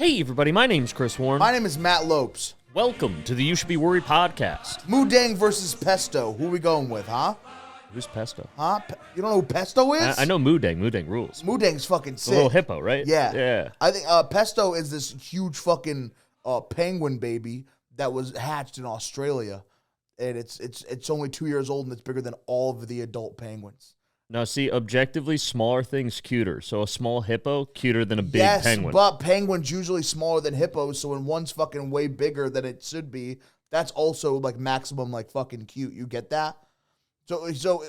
Hey everybody, my name's Chris Warren. My name is Matt Lopes. Welcome to the You Should Be Worried podcast. Mudang versus Pesto. Who we going with, huh? Who's Pesto? Huh? You don't know who Pesto is? I know Mudang. Mudang rules. Mudang's fucking The sick. little hippo, right? Yeah. Yeah. I think Pesto is this huge fucking penguin baby that was hatched in Australia. And it's only 2 years old and it's bigger than all of the adult penguins. Now, see, objectively, smaller things cuter. So a small hippo, cuter than a big Yes, penguin. but penguins usually smaller than hippos, so when one's fucking way bigger than it should be, that's also like maximum like fucking cute. You get that? So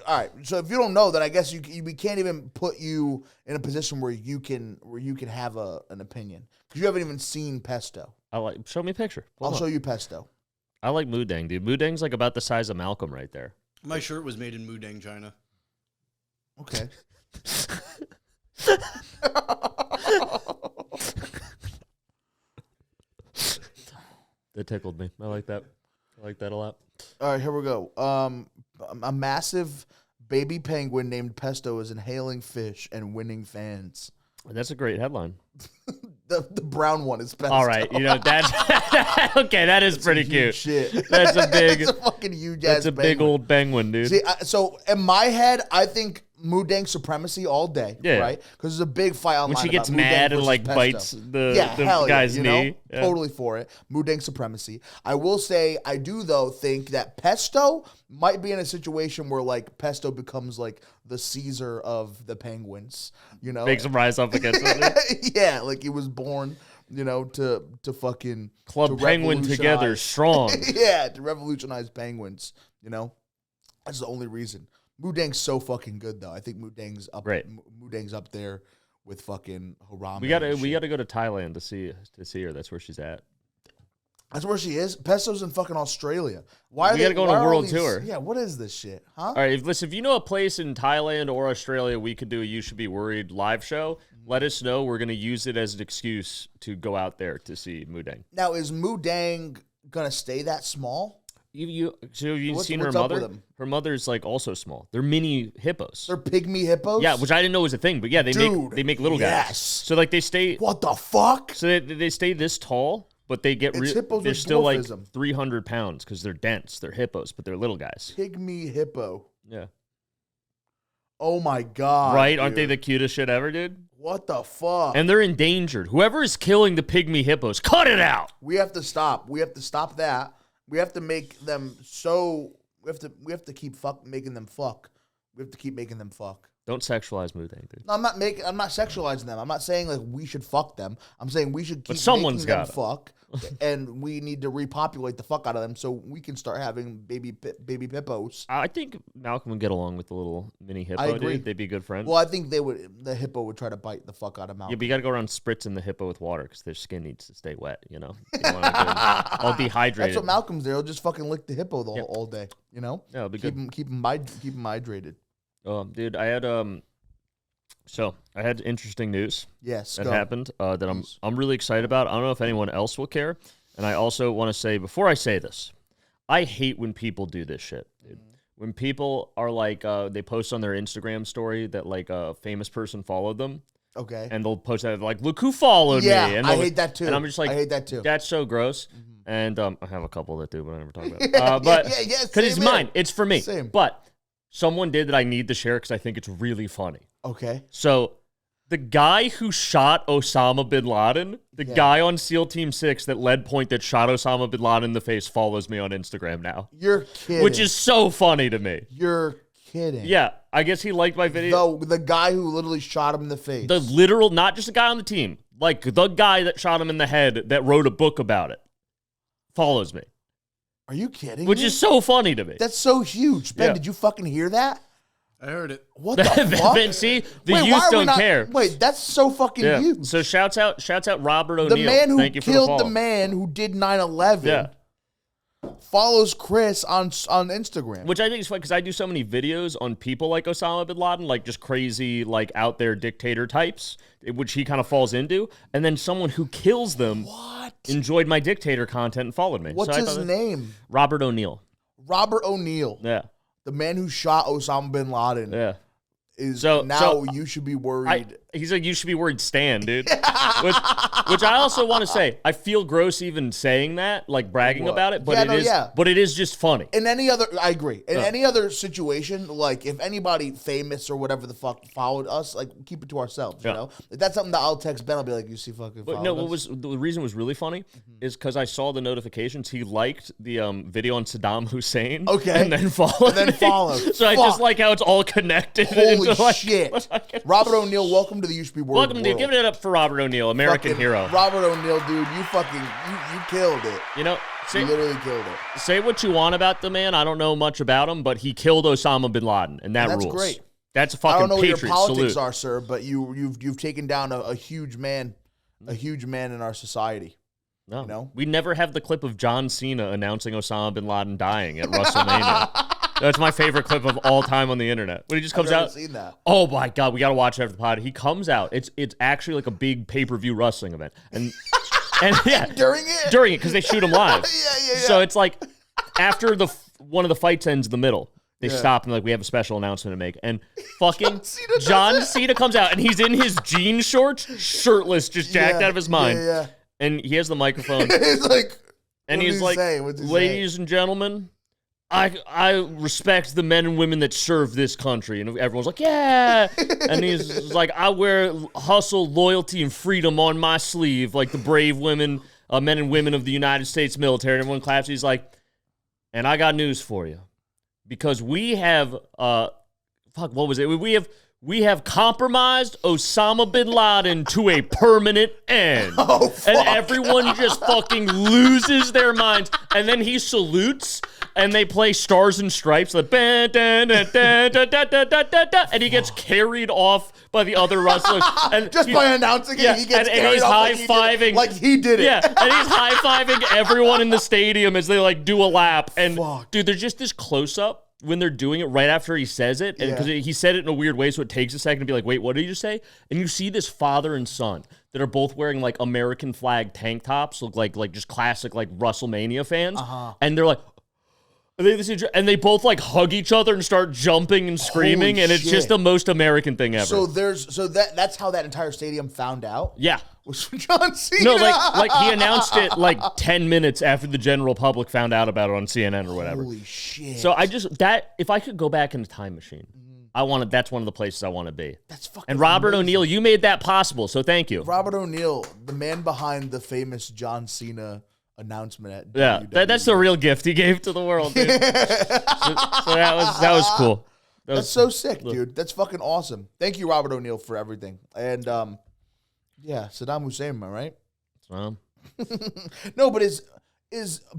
all right. So if you don't know that, I guess we can't even put you in a position where you can have an opinion because you haven't even seen Pesto. Show me a picture. I'll show you Pesto. I like Mudang, dude. Mudang's like about the size of Malcolm right there. My shirt was made in Mudang, China. Okay. That tickled me. I like that. I like that a lot. All right, here we go. A massive baby penguin named Pesto is inhaling fish and winning fans. That's a great headline. The brown one is Pesto. All right, that's okay. That is pretty cute. Shit. That's a big. It's a fucking huge That's ass a big penguin. old penguin, dude. See, so in my head, I think Mudang supremacy all day, Yeah. right? Because there's a big fight online. When she gets about mad Mudang and like versus bites Pesto. the hell guy's yeah, knee. Yeah. Totally for it. Mudang supremacy. I will say, I do though think that Pesto might be in a situation where like Pesto becomes like the Caesar of the penguins. You know, Makes him rise up against it. yeah, like he was born, to fucking Club to Penguin together, revolutionize- strong. yeah, to revolutionize penguins. That's the only reason. Mudang's so fucking good though. I think Mudang's up. Right. Mudang's up there with fucking Harame. We gotta and shit. go to Thailand to see her. That's where she's at. That's where she is. Pesto's in fucking Australia. Why are We they gotta go on a why are all world these- tour. Yeah, what is this shit? Huh? All right, if you know a place in Thailand or Australia we could do a You Should Be Worried live show, let us know. We're gonna use it as an excuse to go out there to see Mudang. Now is Mudang gonna stay that small? So have you seen her what's up with mother? them? Her mother's like also small. They're mini hippos. They're pygmy hippos? Yeah, which I didn't know was a thing, but yeah, they Dude, make little guys. yes. So like they stay. What the fuck? So they stay this tall, but they get It's hippos they're with still like dwarfism. 300 pounds because they're dense. They're hippos, but they're little guys. Pygmy hippo. Yeah. Oh my god. Right? Aren't they dude. the cutest shit ever, dude? What the fuck? And they're endangered. Whoever is killing the pygmy hippos, cut it out. We have to stop. We have to stop that. We have to make them so. We have to keep making them fuck. We have to keep making them fuck. Don't sexualize Mudang, dude. No, I'm not sexualizing them. I'm not saying like we should fuck them. I'm saying we should keep someone's making them gotta. fuck, and we need to repopulate the fuck out of them so we can start having baby hippos. I think Malcolm would get along with the little mini hippo, I agree. dude. They'd be good friends. Well, I think the hippo would try to bite the fuck out of Yeah, Malcolm. but you got to go around spritzing the hippo with water because their skin needs to stay wet, You don't wanna get them all dehydrated. That's what Malcolm's there. He'll just fucking lick the hippo all day. Yeah, it'll be keep good. him hydrated. Dude, I had interesting news Yes, that go. happened that Please. I'm really excited about. I don't know if anyone else will care. And I also want to say, before I say this, I hate when people do this shit, dude. When people are like, they post on their Instagram story that like a famous person followed them, Okay. and they'll post that like, look who followed me. And I they'll- hate that too. And I'm just like, I hate that too. That's so gross. And I have a couple that do, but I never talk about it. But yeah, because it's same mine, here. it's for me. Same. But someone did that I need to share because I think it's really funny. Okay. So the guy who shot Osama bin Laden, the guy on SEAL Team 6 that led point that shot Osama bin Laden in the face follows me on Instagram now, You're kidding. which is so funny to me. You're kidding. Yeah, I guess he liked my video. The guy who literally shot him in the face. The literal, not just a guy on the team, like the guy that shot him in the head that wrote a book about it, follows me, Are you kidding which me? is so funny to me. That's so huge. Ben, Yeah. did you fucking hear that? I heard it. What the fuck? Ben, see, the Wait, why youth are we don't not- care. Wait, that's so fucking Yeah. huge. So shouts out Robert The O'Neill. man who Thank you for killed the the man who did 9/11 Yeah. follows Chris on Instagram. Which I think is funny because I do so many videos on people like Osama bin Laden, like just crazy, like out there dictator types, which he kind of falls into. And then someone who kills them What? enjoyed my dictator content and followed me. What's So I his thought- name? Robert O'Neill. Robert O'Neill. Yeah. The man who shot Osama bin Laden Yeah. is So- now so you should be worried. He's like, you should be worried, Stan, dude. Which I also want to say, I feel gross even saying that, like bragging about it, but but it is just funny. In any other, I agree. In any other situation, like if anybody famous or whatever the fuck followed us, like keep it to ourselves. You know, if that's something that I'll text Ben, I'll be like, you see, fucking. But no, the reason was really funny is because I saw the notifications. He liked the video on Saddam Hussein, and then followed. So I just like how it's all connected. Holy shit! Robert O'Neill, welcome to the USP world. Welcome, dude. Give it up for Robert O'Neill, American hero. Robert O'Neill, dude, you killed it. You know, you literally killed it. Say what you want about the man. I don't know much about him, but he killed Osama bin Laden, and that's rules. Great. That's a fucking I don't know what your patriot politics salute. are, sir, but you've taken down a huge man, in our society. No, you know? We never have the clip of John Cena announcing Osama bin Laden dying at WrestleMania. That's my favorite clip of all time on the internet. When he just comes out. I've never seen that. Oh my god, we gotta watch it after the pod. He comes out. It's actually like a big pay-per-view wrestling event, and yeah, during it because they shoot him live. yeah. So it's like after one of the fights ends in the middle. They stop and like, we have a special announcement to make. And fucking John Cena comes out and he's in his jean shorts, shirtless, just jacked out of his mind. Yeah. And he has the microphone. He's like, ladies and gentlemen, I respect the men and women that serve this country. And everyone's like, yeah. And he's like, I wear hustle, loyalty, and freedom on my sleeve, like the brave women, men and women of the United States military. And everyone claps. He's like, and I got news for you. Because we have, what was it? We have compromised Osama bin Laden to a permanent end. And everyone just fucking loses their minds. And then he salutes, and they play Stars and Stripes, like, and he gets carried off by the other wrestlers. And just by announcing it, he gets carried he's off high-fiving. like he did it. Yeah, and he's high-fiving everyone in the stadium as they, like, do a lap. And, dude, there's just this close-up when they're doing it right after he says it, and because he said it in a weird way, so it takes a second to be like, wait, what did you say? And you see this father and son that are both wearing like American flag tank tops, look like just classic like WrestleMania fans, and they're like, and they both like hug each other and start jumping and screaming, and it's just the most American thing ever. So that's how that entire stadium found out. Yeah. Was John Cena. No, like he announced it like 10 minutes after the general public found out about it on CNN or whatever. Holy shit. So if I could go back in a time machine, that's one of the places I want to be. That's fucking And Robert amazing. O'Neill, you made that possible, so thank you. Robert O'Neill, the man behind the famous John Cena announcement at WWE. That's the real gift he gave to the world, dude. so that was cool. That's so sick, dude. That's fucking awesome. Thank you, Robert O'Neill, for everything. And yeah, Saddam Hussein, am I right? No, but is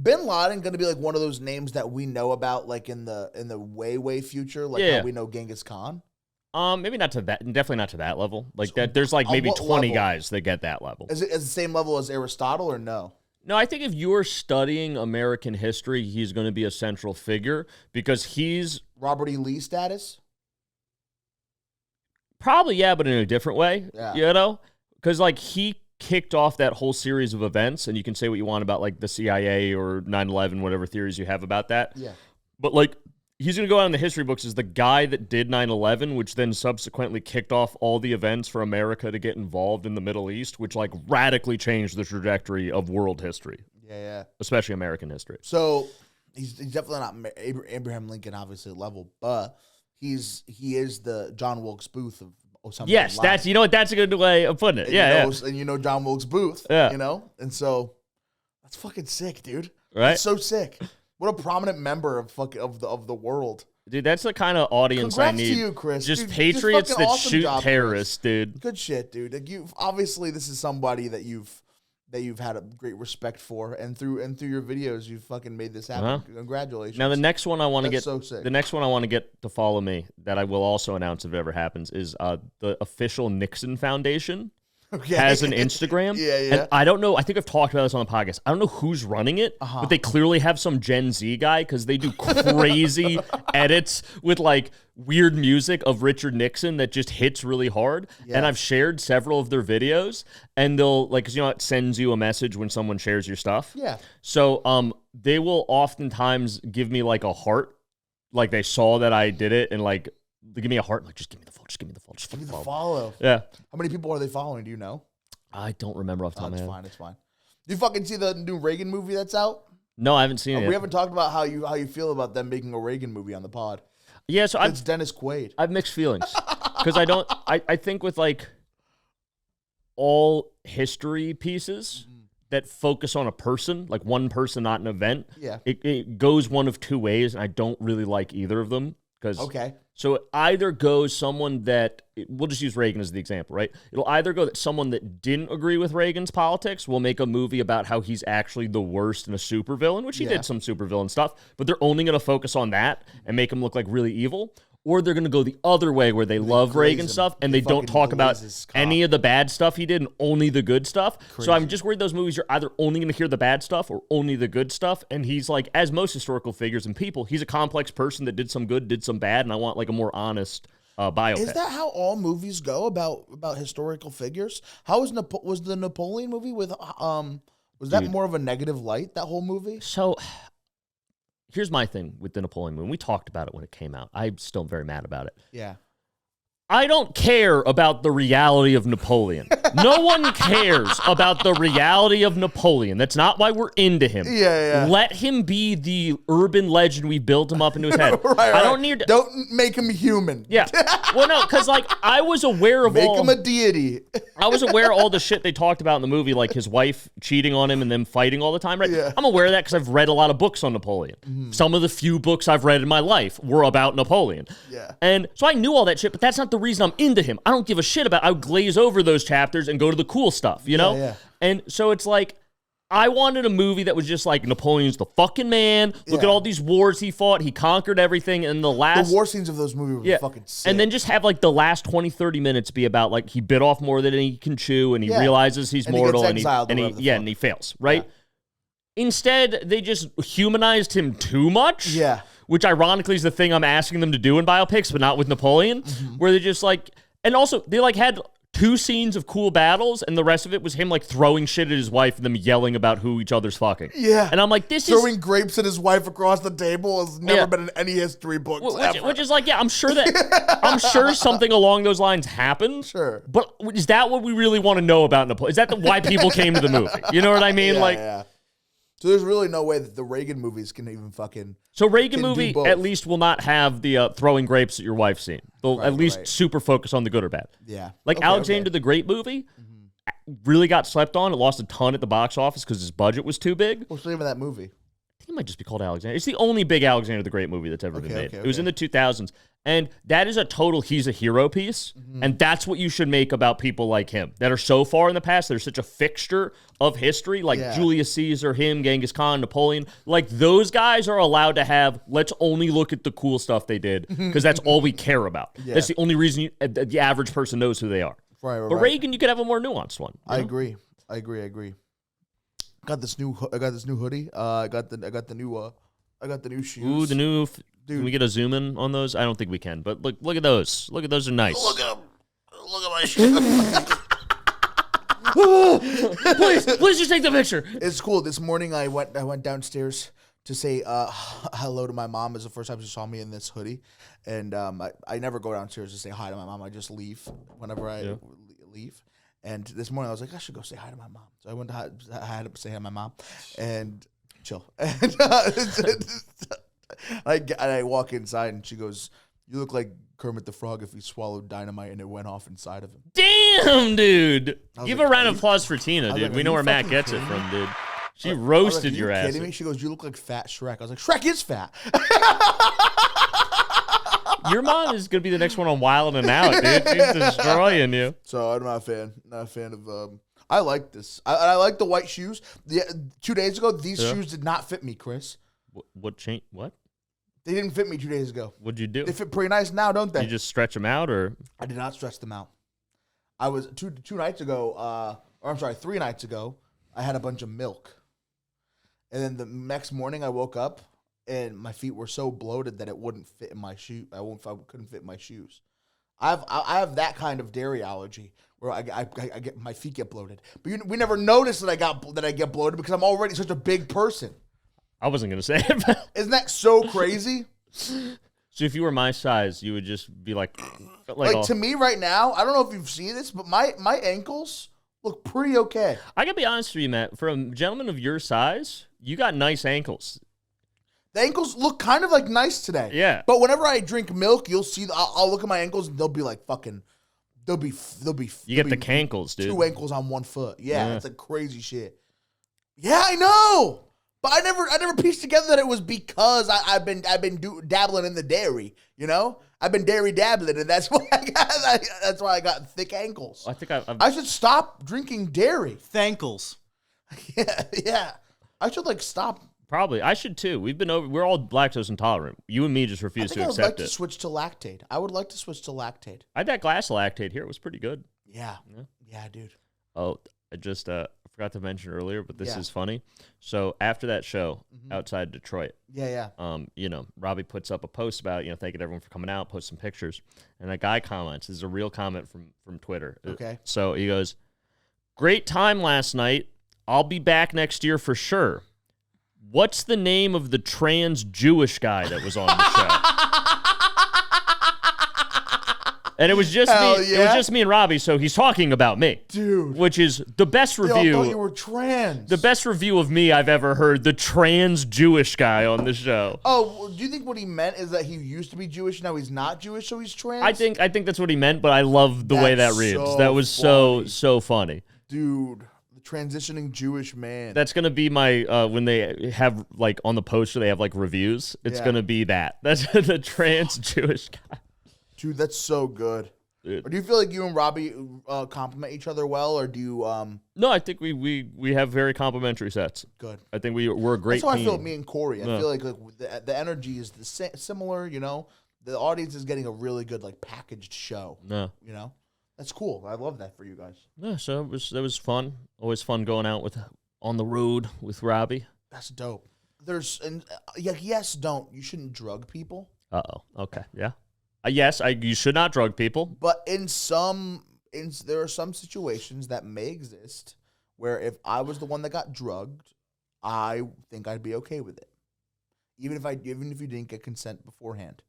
Bin Laden going to be like one of those names that we know about, like in the way future, like how we know Genghis Khan? Maybe not to that. Definitely not to that level. Like that, there's like maybe 20 guys that get that level. Is it the same level as Aristotle or no? No, I think if you're studying American history, he's going to be a central figure because he's Robert E. Lee status. Probably, yeah, but in a different way. Yeah. You know, because like he kicked off that whole series of events, and you can say what you want about like the CIA or 9/11, whatever theories you have about that. Yeah. But like he's going to go out in the history books as the guy that did 9/11, which then subsequently kicked off all the events for America to get involved in the Middle East, which like radically changed the trajectory of world history. Yeah. Especially American history. So he's definitely not Abraham Lincoln, obviously level, but he is the John Wilkes Booth of Osama. Yes, that's that's a good way of putting it. And John Wilkes Booth. Yeah. And so that's fucking sick, dude. Right? That's so sick. What a prominent member of the world. Dude, that's the kind of audience Congrats I need. to you, Chris. Just Dude, patriots fucking that awesome shoot job, terrorists, Chris. dude. Good shit, dude. Like obviously this is somebody that you've had a great respect for, and through your videos you've fucking made this happen. Congratulations. Now the next one I want to get so sick. The next one I want to get to follow me that I will also announce if it ever happens is the official Nixon Foundation. Has an Instagram. Yeah. And I don't know. I think I've talked about this on the podcast. I don't know who's running it, but they clearly have some Gen Z guy because they do crazy edits with like weird music of Richard Nixon that just hits really hard. Yeah. And I've shared several of their videos, and they'll like, cause it sends you a message when someone shares your stuff. Yeah. So they will oftentimes give me like a heart, like they saw that I did it and like they give me a heart. I'm like, just give me the follow. Just give me the follow. Just Give me the follow. follow. Yeah. How many people are they following? Do you know? I don't remember off the top of my It's head. fine. It's fine. Do you fucking see the new Reagan movie that's out? No, I haven't seen it We yet. haven't talked about how you feel about them making a Reagan movie on the pod. Yeah, so It's Dennis Quaid. I've mixed feelings because I think with like all history pieces that focus on a person, like one person, not an event, Yeah. it goes one of two ways, and I don't really like either of them. Okay. So it either goes someone that, we'll just use Reagan as the example, right? It'll either go that someone that didn't agree with Reagan's politics will make a movie about how he's actually the worst and a supervillain, which he Yeah. did some supervillain stuff, but they're only going to focus on that and make him look like really evil. Or they're going to go the other way where they love glaze Reagan him. stuff and They they don't fucking talk about glaze his cock. any of the bad stuff he did and only the good stuff. So I'm just worried those movies are either only going to hear the bad stuff or only the good stuff. And he's like, as most historical figures and people, he's a complex person that did some good, did some bad, and I want like a more honest biopic. Is that how all movies go about historical figures? How was was the Napoleon movie with was that more of a negative light, that whole movie? So here's my thing with the Napoleon movie. We talked about it when it came out. I'm still very mad about it. Yeah. I don't care about the reality of Napoleon. No one cares about the reality of Napoleon. That's not why we're into him. Yeah. Let him be the urban legend we built him up into his head. Right. I don't need to. Don't make him human. Yeah. Well, no, because like I was aware of Make all. him a deity. I was aware of all the shit they talked about in the movie, like his wife cheating on him and them fighting all the time, right? Yeah. I'm aware of that because I've read a lot of books on Napoleon. Some of the few books I've read in my life were about Napoleon. Yeah. And so I knew all that shit, but that's not the reason I'm into him. I don't give a shit about I would glaze over those chapters and go to the cool stuff, you know? Yeah. And so it's like, I wanted a movie that was just like Napoleon's the fucking man. Look Yeah. at all these wars he fought. He conquered everything. And the last The war scenes of those movies were fucking sick. and then just have like the last 20, 30 minutes be about like he bit off more than he can chew and he Yeah. realizes he's And he mortal gets and exiled or whatever the fuck. and he fails, right? Instead, they just humanized him too much. Yeah. Which ironically is the thing I'm asking them to do in biopics, but not with Napoleon, Mm-hmm. where they just like, and also they like had 2 scenes of cool battles and the rest of it was him like throwing shit at his wife and them yelling about who each other's fucking. Yeah. And I'm like, this is Throwing grapes at his wife across the table has never Yeah. been in any history books ever. Which is like, yeah, I'm sure something along those lines happened. Sure. But is that what we really want to know about Napoleon? Is that why people came to the movie? You know what I mean? Yeah. So there's really no way that the Reagan movies can even fucking. So Reagan Can do movie both. at least will not have the throwing grapes at your wife scene. They'll at least right. super focus on the good or bad. Yeah. Like Okay, Alexander okay. the Great movie really got slept on. It lost a ton at the box office because his budget was too big. What's the name of that movie? I think it might just be called Alexander. It's the only big Alexander the Great movie that's ever been Okay, made. okay, It was okay. in the 2000s. And that is a total he's a hero piece. Mm-hmm. And that's what you should make about people like him that are so far in the past. They're such a fixture of history, like Yeah. Julius Caesar, him, Genghis Khan, Napoleon. Like those guys are allowed to have, let's only look at the cool stuff they did because that's all we care about. Yeah. That's the only reason the average person knows who they are. Right, But right. Reagan, you could have a more nuanced one. I agree. I agree. Got this new hoodie. I got the new shoes. Ooh, the new. Dude. Can we get a zoom in on those? I don't think we can, but look at those. Look at those are nice. Look at 'em. Look at my shoes. please just take the picture. It's cool. This morning I went downstairs to say hello to my mom. It's the first time she saw me in this hoodie, and I never go downstairs to say hi to my mom. I just leave whenever I leave. And this morning I was like, I should go say hi to my mom. So I went to I had to say hi to my mom and chill. And I walk inside and she goes, "You look like Kermit the Frog if he swallowed dynamite and it went off inside of him." Damn, dude. was Give like, a round are of you- applause for Tina, was dude. like, We are know you where Matt fucking gets it kidding from, dude. She I was like, roasted "Are your you ass. kidding me?" She goes, "You look like Fat Shrek." I was like, "Shrek is fat." Your mom is gonna be the next one on Wild and Out, dude. She's destroying you. So I'm not a fan. Not a fan of. I like this. I like the white shoes. 2 days ago, these shoes did not fit me, Chris. What change? What? They didn't fit me 2 days ago. What'd you do? They fit pretty nice now, don't they? You just stretch them out, or I did not stretch them out. I was two nights ago, or I'm sorry, 3 nights ago, I had a bunch of milk. And then the next morning I woke up and my feet were so bloated that it wouldn't fit in my shoe. I couldn't fit in my shoes. I have that kind of dairy allergy where I get my feet get bloated. But we never noticed that I get bloated because I'm already such a big person. I wasn't gonna say it. But Isn't that so crazy? So if you were my size, you would just be like Like all, to me right now, I don't know if you've seen this, but my ankles look pretty okay. I gotta be honest with you, Matt. For a gentleman of your size, you got nice ankles. The ankles look kind of like nice today. Yeah. But whenever I drink milk, you'll see. I'll look at my ankles and they'll be like fucking. They'll be. You get the cankles, dude. 2 ankles on 1 foot. Yeah, Yeah. it's like crazy shit. Yeah, I know. But I never pieced together that it was because I've been dabbling in the dairy. You know, I've been dairy dabbling, and that's why I got thick ankles. I think I've I should stop drinking dairy. Thankles. Yeah. I should like stop. probably. I should too. We're all lactose intolerant. You and me just I refuse think to I would like accept to it. switch to lactate. I would like to switch to lactate. I had that glass of lactate here. It was pretty good. Yeah, dude. Oh, I just forgot to mention earlier, but this Yeah. is funny. So after that show outside Detroit, Yeah. Robbie puts up a post about, thanking everyone for coming out, post some pictures. And a guy comments, this is a real comment from Twitter. Okay. So he goes, "Great time last night. I'll be back next year for sure. What's the name of the trans Jewish guy that was on the show?" And it was just Hell me. yeah. It was just me and Robbie, so he's talking about me. Dude. Which is the best They all review. thought you were trans. The best review of me I've ever heard, the trans Jewish guy on the show. Oh, well, do you think what he meant is that he used to be Jewish, now he's not Jewish, so he's trans? I think that's what he meant, but I love the way that That's reads. so That was funny. so funny. Dude, the transitioning Jewish man. That's gonna be my when they have like on the poster they have like reviews. It's Yeah. gonna be that. That's the trans Jewish guy. Dude, that's so good. Dude. Or do you feel like you and Robbie compliment each other well, or do you No, I think we have very complimentary sets. good? I think we're a great That's how team. I feel with me and Corey. I Yeah. feel like the energy is similar, you know? The audience is getting a really good like packaged show, No. you know? That's cool. I love that for you guys. Yeah, so that was fun. Always fun going out on the road with Robbie. That's dope. Yes, don't. You shouldn't drug people. Okay. Yeah. Yes, you should not drug people. But there are some situations that may exist where if I was the one that got drugged, I think I'd be okay with it, even if you didn't get consent beforehand.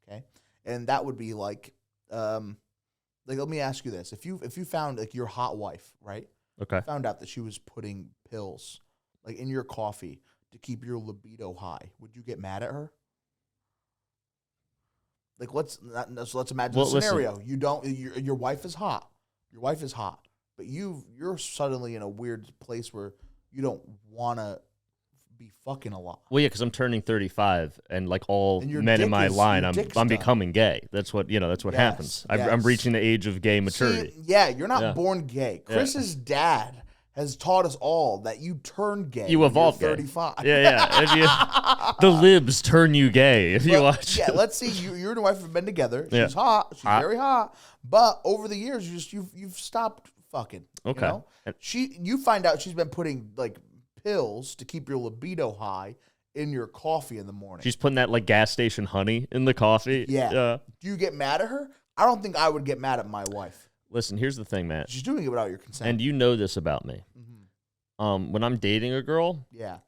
Okay, and that would be like let me ask you this: if you found like your hot wife, right, Okay. found out that she was putting pills like in your coffee to keep your libido high, would you get mad at her? Like let's imagine Well, a listen. scenario. Your wife is hot. Your wife is hot, but you're suddenly in a weird place where you don't want to be fucking a lot. Well, yeah, because I'm turning 35, and like all And your men in dick my is- line, your I'm dick's I'm done. becoming gay. That's what Yes, happens. I'm yes. reaching the age of gay maturity. See, yeah, you're not Yeah. born gay. Chris's dad has taught us all that you turn gay. You when evolve you're gay. 35. Yeah. If the libs turn you gay if you But, watch. yeah, let's see. You and your wife have been together. Yeah. She's hot. She's Hot. very hot. But over the years, you've stopped fucking. Okay. You know? You find out she's been putting like pills to keep your libido high in your coffee in the morning. She's putting that like gas station honey in the coffee. Yeah. Do you get mad at her? I don't think I would get mad at my wife. Listen, here's the thing, Matt, She's doing it without your consent. and you know this about me. When I'm dating a girl, Yeah.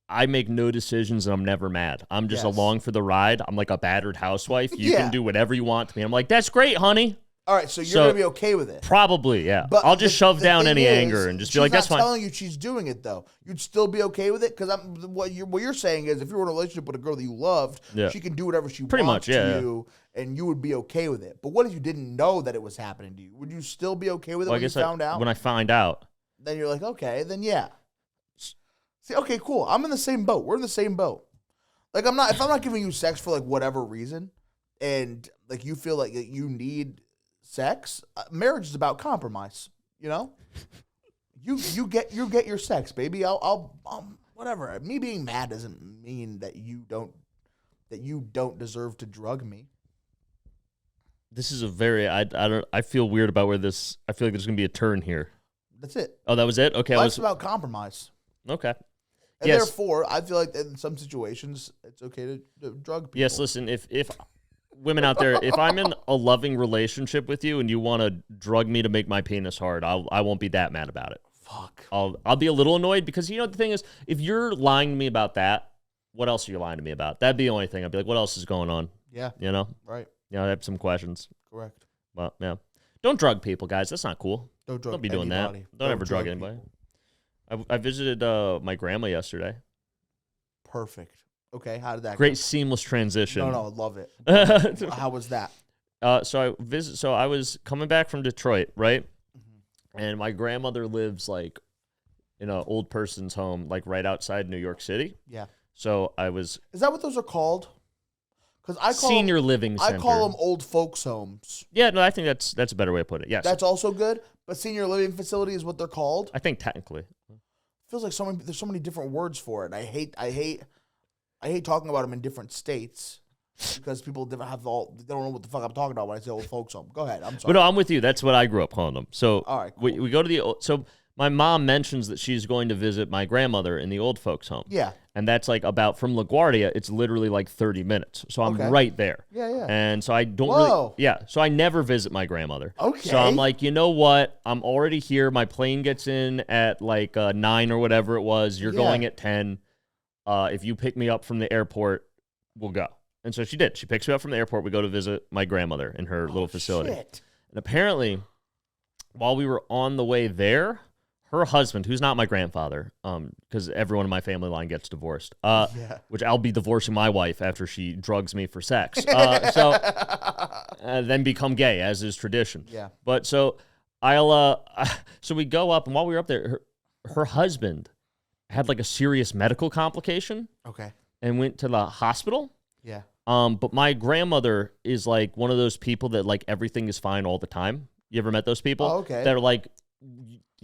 I make no decisions and I'm never mad. I'm just Yes. along for the ride. I'm like a battered housewife. You Yeah. can do whatever you want to me. I'm like, that's great, honey. All right, so you're So- gonna be okay with it. Probably, yeah. But I'll just the- shove the down thing any is, anger and just be she's like, that's not fine. telling you she's doing it though. You'd still be okay with it because what you're saying is if you were in a relationship with a girl that you loved, Yeah. she can do whatever she Pretty wants much, yeah, to yeah. you, and you would be okay with it. But what if you didn't know that it was happening to you? Would you still be okay with it Well, I when you guess found out? when I find out, Then you're like, okay, then yeah. See, okay, cool. I'm in the same boat. We're in the same boat. Like if I'm not giving you sex for like whatever reason, and like you feel like you need sex, marriage is about compromise. You know, you get your sex, baby. I'll whatever. Me being mad doesn't mean that you don't deserve to drug me. this is a very I feel weird about where this. I feel like there's gonna be a turn here. That's it. Oh, that was it. Okay, Life's about compromise. okay. And Yes. therefore, I feel like in some situations it's okay to drug people. Yes, listen, if women out there, if I'm in a loving relationship with you and you want to drug me to make my penis hard, I won't be that mad about it. Fuck. I'll be a little annoyed because the thing is, if you're lying to me about that, what else are you lying to me about? That'd be the only thing. I'd be like, what else is going on? Yeah. You know? Right. Yeah, I have some questions. Correct. Well, yeah. Don't drug people, guys. That's not cool. Don't be doing anybody. that. Don't ever drug anybody. I visited my grandma yesterday. Perfect. Okay, how did that Great go? seamless transition. No, love it. How was that? So I was coming back from Detroit, right? Mm-hmm. And my grandmother lives like in an old person's home, like right outside New York City. Yeah. So I was Is that what those are called? Because I call senior them, living center. I call them old folks homes. Yeah, no, I think that's a better way to put it. Yes. That's also good, but senior living facility is what they're called. I think technically. Feels like there's so many different words for it. I hate talking about them in different states because people they don't know what the fuck I'm talking about when I say old folks home. Go ahead. I'm But sorry. no, I'm with you. That's what I grew up calling them. So All right, cool. we go to so my mom mentions that she's going to visit my grandmother in the old folks home. Yeah. And that's like about from LaGuardia, it's literally like 30 minutes. So I'm Okay. right there. Yeah. And so I don't Whoa. so I never visit my grandmother. Okay. So I'm like, you know what? I'm already here. My plane gets in at like 9 or whatever it was. You're Yeah. going at 10. If you pick me up from the airport, we'll go. And so she did. She picks me up from the airport. We go to visit my grandmother in her little facility. Shit. And apparently, while we were on the way there, her husband, who's not my grandfather, because everyone in my family line gets divorced, which I'll be divorcing my wife after she drugs me for sex, then become gay, as is tradition. Yeah. But so so we go up, and while we were up there, her husband had like a serious medical complication Okay. and went to the hospital. Yeah. But my grandmother is like one of those people that like everything is fine all the time. You ever met those people? Oh, okay. That are like,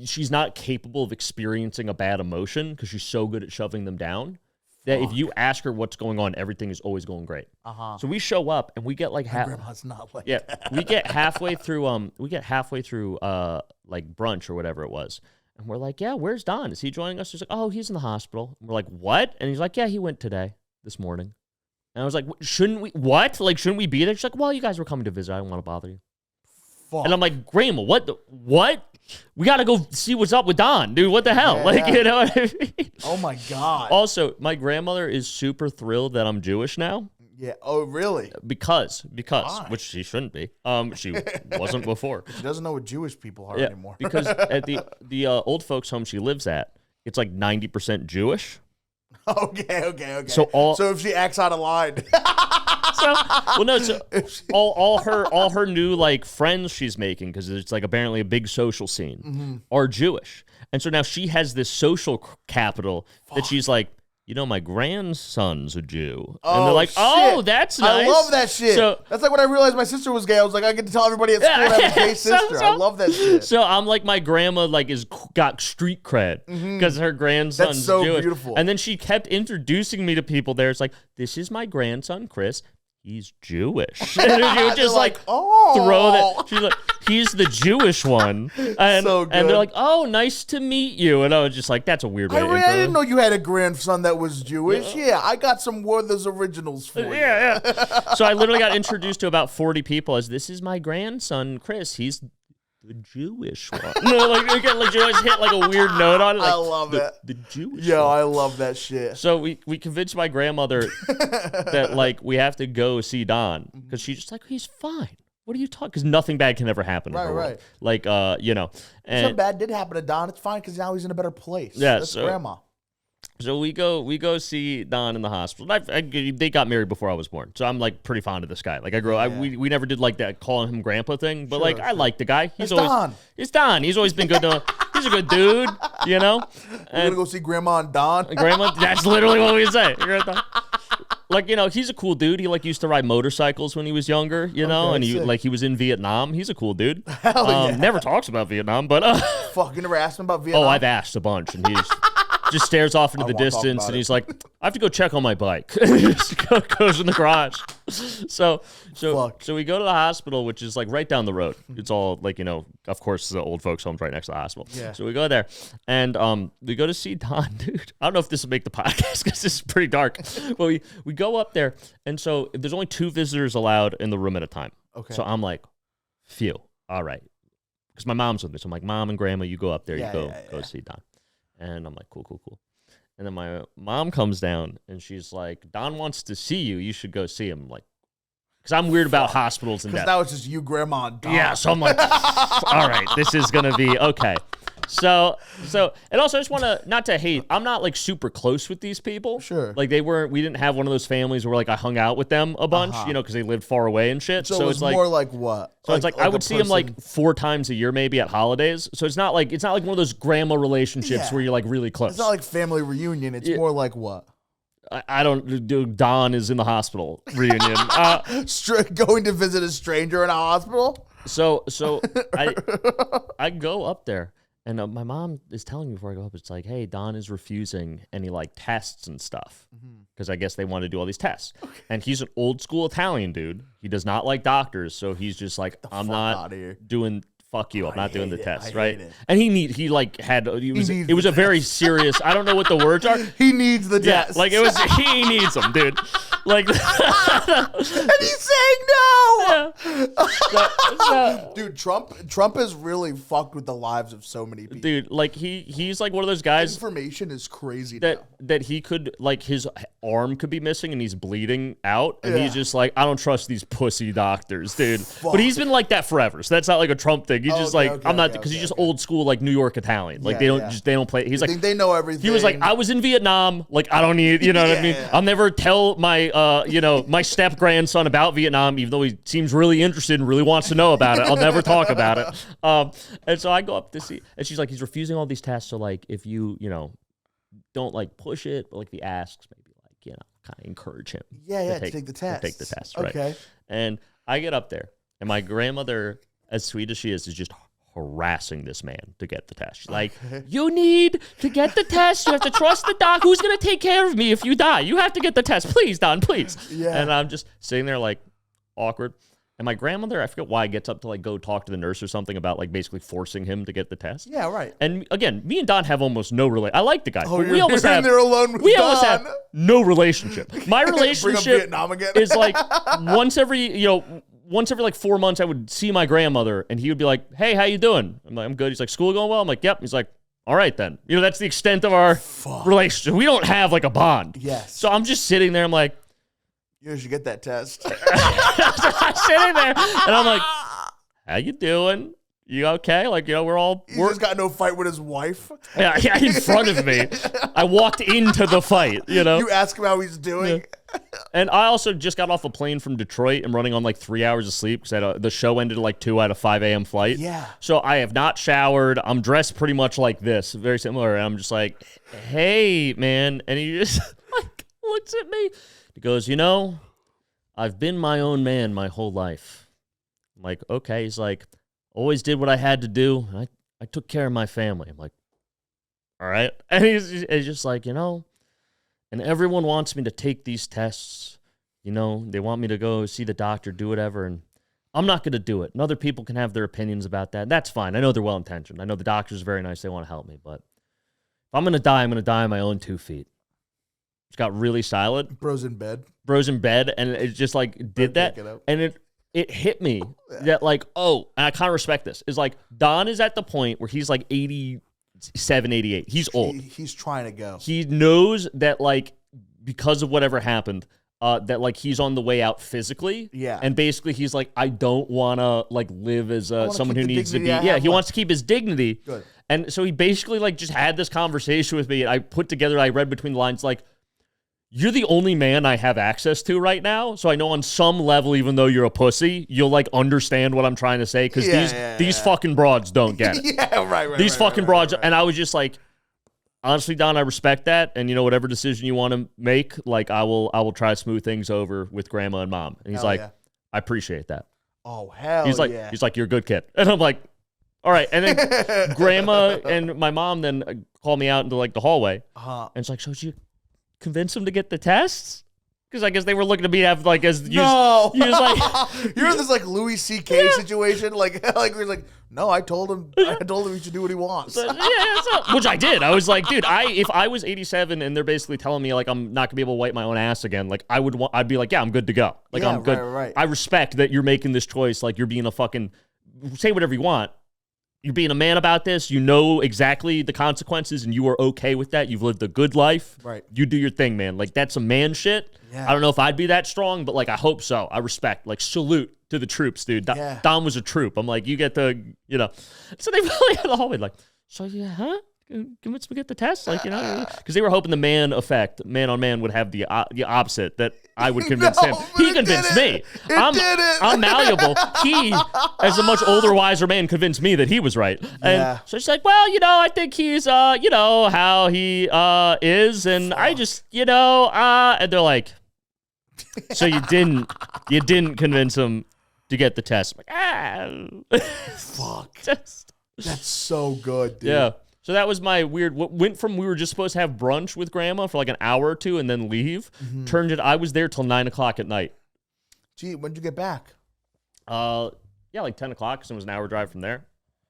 she's not capable of experiencing a bad emotion because she's so good at shoving them down that if you ask her what's going on, everything is always going great. Uh-huh. So we show up and we get like Grandma's not like that. we get halfway through like brunch or whatever it was. And we're like, yeah, where's Don? Is he joining us? He's like, oh, he's in the hospital. And we're like, what? And he's like, yeah, he went this morning. And I was like, shouldn't we? What? Like, shouldn't we be there? She's like, well, you guys were coming to visit. I don't want to bother you. Fuck. And I'm like, Grandma, what? We got to go see what's up with Don, dude. What the hell? Yeah, like, yeah. you know what I mean? Oh my God. Also, my grandmother is super thrilled that I'm Jewish now Yeah. Oh, really? because, Why? which she shouldn't be. She wasn't before. She doesn't know what Jewish people are Yeah, anymore. because at the old folks home she lives at, it's like 90% Jewish. Okay. So if she acts out of line. all her new like friends she's making, because it's like apparently a big social scene, are Jewish, and so now she has this social capital that she's like, you know, my grandson's a Jew, and they're like, shit. oh, that's nice. I love that shit. So, That's like when I realized my sister was gay. I was like, I get to tell everybody at school I have a gay sister. I love that shit. So I'm like, my grandma like got street cred because her grandson's That's so Jewish. beautiful. And then she kept introducing me to people there. It's like, this is my grandson, Chris. He's Jewish. And she would just like oh, throw that. She's like, he's the Jewish one. And, So and they're good. like, oh, nice to meet you. And I was just like, that's a weird way to I intro. didn't know you had a grandson that was Jewish. Yeah, I got some Werther's originals for you. Yeah. So I literally got introduced to about 40 people as, this is my grandson, Chris. He's the Jewish one. No, like you always hit like a weird note on it. Like, I love it. The Jewish Yo, one. I love that shit. So we convinced my grandmother that like we have to go see Don because she's just like, he's fine. What are you talking? Because nothing bad can ever happen. In her Right. world. Like you know, Something and bad did happen to Don. It's fine because now he's in a better place. Yeah, That's so- grandma. so we go see Don in the hospital. They got married before I was born, so I'm like pretty fond of this guy. Like we never did like that calling him grandpa thing, but like I like the guy. It's Don. It's Don. He's always been good to. He's a good dude, you know. We're gonna go see Grandma and Don. Grandma, that's literally what we say. Like, you know, he's a cool dude. He like used to ride motorcycles when he was younger, you know, Okay, and sick. he was in Vietnam. He's a cool dude. Hell yeah. Never talks about Vietnam, but Fucking ever asked him about Vietnam. oh, I've asked a bunch, and he's just stares off into the won't talk distance, about and it. he's like, I have to go check on my bike. He just goes in the garage. So Fuck. we go to the hospital, which is like right down the road. It's all like, you know, of course, the old folks' home's right next to the hospital. Yeah. So we go there, and we go to see Don, dude. I don't know if this will make the podcast because this is pretty dark, but we go up there, and so there's only 2 visitors allowed in the room at a time. Okay. So I'm like, phew, all right. Because my mom's with me. So I'm like, Mom and Grandma, you go up there. Yeah, you go yeah, go yeah. see Don. And I'm like, cool. And then my mom comes down and she's like, Don wants to see you. You should go see him. Like, because I'm weird about hospitals and Because death. now it's just you, grandma, and Don. Yeah, so I'm like, all right, this is going to be okay. So, and also I just want to, not to hate, I'm not like super close with these people. Sure. Like we didn't have one of those families where like I hung out with them a bunch, you know, because they lived far away and shit. So, So it was it's like, more like what? so it's like I would see him like 4 times a year, maybe at holidays. So it's not like one of those grandma relationships Yeah. where you're like really close. It's not like family reunion. It's more like what? I don't do. Don is in the hospital reunion. Going to visit a stranger in a hospital? So I go up there. And my mom is telling me before I go up, it's like, hey, Don is refusing any like tests and stuff because I guess they want to do all these tests. And he's an old school Italian dude. He does not like doctors, so he's just like, I'm not outta here. doing. Fuck you! I'm not doing the hate it. test, I right? hate it. And he like had it was needs it was the a very serious. I don't know what the words are. He needs the Yeah, test. like it was. He needs them, dude. Like, and he's saying no. so, Dude, Trump has really fucked with the lives of so many people. dude, like he's like one of those guys Information is crazy now. that he could like his arm could be missing and he's bleeding out and Yeah. he's just like, I don't trust these pussy doctors, dude. But he's been like that forever, so that's not like a Trump thing. He's just okay, like, okay, I'm not okay, because he's okay, just old school like New York Italian. Like Yeah, they don't play. He's I like. think they know everything. He was like, I was in Vietnam. Like, I don't need, you know what I mean? Yeah. I'll never tell my, my step grandson about Vietnam, even though he seems really interested and really wants to know about it. I'll never talk about it. And so I go up to see, and she's like, he's refusing all these tests. So like, if you don't like push it, but like if he asks, maybe like, kind of encourage him. to take the test. To take the test, right? Okay. And I get up there, and my grandmother, as sweet as she is just harassing this man to get the test. She's like, you need to get the test. You have to trust the doc. Who's going to take care of me if you die? You have to get the test. Please, Don, please. Yeah. And I'm just sitting there like awkward. And my grandmother, I forget why, gets up to like go talk to the nurse or something about like basically forcing him to get the test. Yeah, right. And again, me and Don have almost no relation. I like the guy. Oh, but you're in there alone with we almost Don. have no relationship. My Bring up relationship Vietnam again. is like once every like 4 months, I would see my grandmother and he would be like, hey, how you doing? I'm like, I'm good. He's like, school going well? I'm like, yep. He's like, all right then. That's the extent of our relationship. We don't have like a bond. Yes. So I'm just sitting there. I'm like, You should get that test. I'm sitting there and I'm like, how you doing? You okay? Like, we're all He's just got no fight with his wife. yeah, in front of me. I walked into the fight, You ask him how he's doing. And I also just got off a plane from Detroit and running on like 3 hours of sleep because the show ended at like 2 at a 5 a.m. flight. Yeah. So I have not showered. I'm dressed pretty much like this, very similar. And I'm just like, hey, man. And he just like looks at me. He goes, I've been my own man my whole life. I'm like, okay. He's like, always did what I had to do. I took care of my family. I'm like, all right. And he's just like, and everyone wants me to take these tests. They want me to go see the doctor, do whatever, and I'm not going to do it. And other people can have their opinions about that. That's fine. I know they're well-intentioned. I know the doctors are very nice. They want to help me. But if I'm going to die, I'm going to die on my own 2 feet. Just got really silent. Bro's in bed. And it just like did that. And it hit me that like, and I kind of respect this. Is like Don is at the point where he's like 87, 88. He's old. He's trying to go. He knows that like because of whatever happened, that like he's on the way out physically. Yeah. And basically he's like, I don't want to like live as someone who keep the needs to be. dignity I Yeah, have he left. wants to keep his dignity. Good. And so he basically like just had this conversation with me, and I read between the lines like, you're the only man I have access to right now. So I know on some level, even though you're a pussy, you'll like understand what I'm trying to say. Because these fucking broads don't get it. Yeah, right. These fucking broads. Right. And I was just like, honestly, Don, I respect that. And whatever decision you want to make, like I will try to smooth things over with grandma and mom. And he's Hell like, yeah. I appreciate that. Oh, hell He's like, yeah. you're a good kid. And I'm like, all right. And then grandma and my mom then called me out into like the hallway. Uh-huh. And it's like, so did you convince him to get the tests? Because I guess they were looking to me to have like as No. you was like You're in this like Louis C.K. situation. Like we're like, no, I told him he should do what he wants. which I did. I was like, dude, if I was 87 and they're basically telling me like I'm not gonna be able to wipe my own ass again, like I'd be like, yeah, I'm good to go. Like Yeah, I'm good. right. I respect that you're making this choice. Like you're being a fucking say whatever you want. you're being a man about this. You know exactly the consequences, and you are okay with that. You've lived a good life. Right. You do your thing, man. Like, that's a man shit. Yeah. I don't know if I'd be that strong, but, like, I hope so. I respect. Like, salute to the troops, dude. Yeah. Dom was a troop. I'm like, you get the, you know. So they really had the hallway, like, so, yeah, huh? Convince me to get the test, like, you know, because they were hoping the man effect, man on man, would have the opposite, that I would convince him. He convinced me. I'm malleable. He, as a much older, wiser man, convinced me that he was right. And so she's like, well, you know, I think he's, you know, how he is, and I just, you know, and they're like, so you didn't convince him to get the test. I'm like, Fuck. Just, That's so good, dude. yeah. So that was my weird. What went from we were just supposed to have brunch with grandma for like an hour or two and then leave. Turned it. I was there till 9 o'clock at night. Gee, when'd you get back? Yeah, like 10 o'clock, because it was an hour drive from there.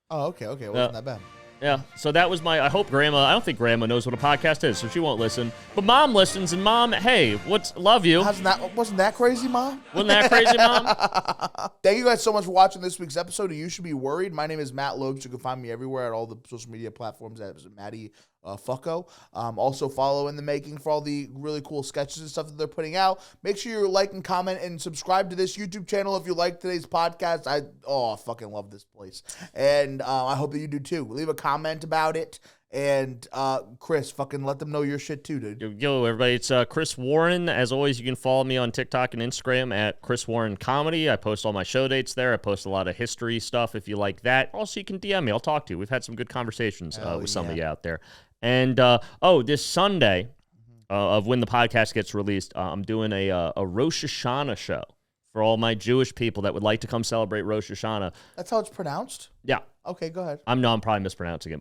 Oh, okay. It wasn't that bad. Yeah. So that was my. I hope grandma. I don't think grandma knows what a podcast is, so she won't listen. But mom listens, and mom, hey, love you. Wasn't that crazy, Mom? Wasn't that crazy, mom? Thank you guys so much for watching this week's episode of You Should Be Worried. My name is Matt Lopes. You can find me everywhere at all the social media platforms as Matty Fucko. Also follow In the Making for all the really cool sketches and stuff that they're putting out. Make sure you like and comment and subscribe to this YouTube channel if you like today's podcast. I fucking love this place. And I hope that you do too. Leave a comment about it. And Chris, fucking let them know your shit too, dude. Yo, everybody, it's Chris Warren. As always, you can follow me on TikTok and Instagram at Chris Warren Comedy. I post all my show dates there. I post a lot of history stuff if you like that. Also, you can DM me. I'll talk to you. We've had some good conversations with some of you out there. And, this Sunday of when the podcast gets released, I'm doing a Rosh Hashanah show for all my Jewish people that would like to come celebrate Rosh Hashanah. That's how it's pronounced? Yeah. Okay, go ahead. I'm probably mispronouncing it.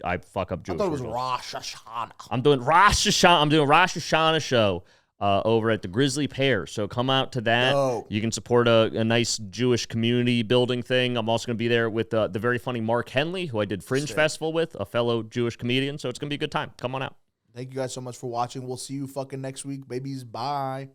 I fuck up Jewish. I thought it was words. Rosh Hashanah. I'm doing Rosh Hashanah show over at the Grizzly Pear. So come out to that. Dope. You can support a nice Jewish community building thing. I'm also going to be there with the very funny Mark Henley, who I did Fringe Festival with, a fellow Jewish comedian. So it's going to be a good time. Come on out. Thank you guys so much for watching. We'll see you fucking next week, babies. Bye.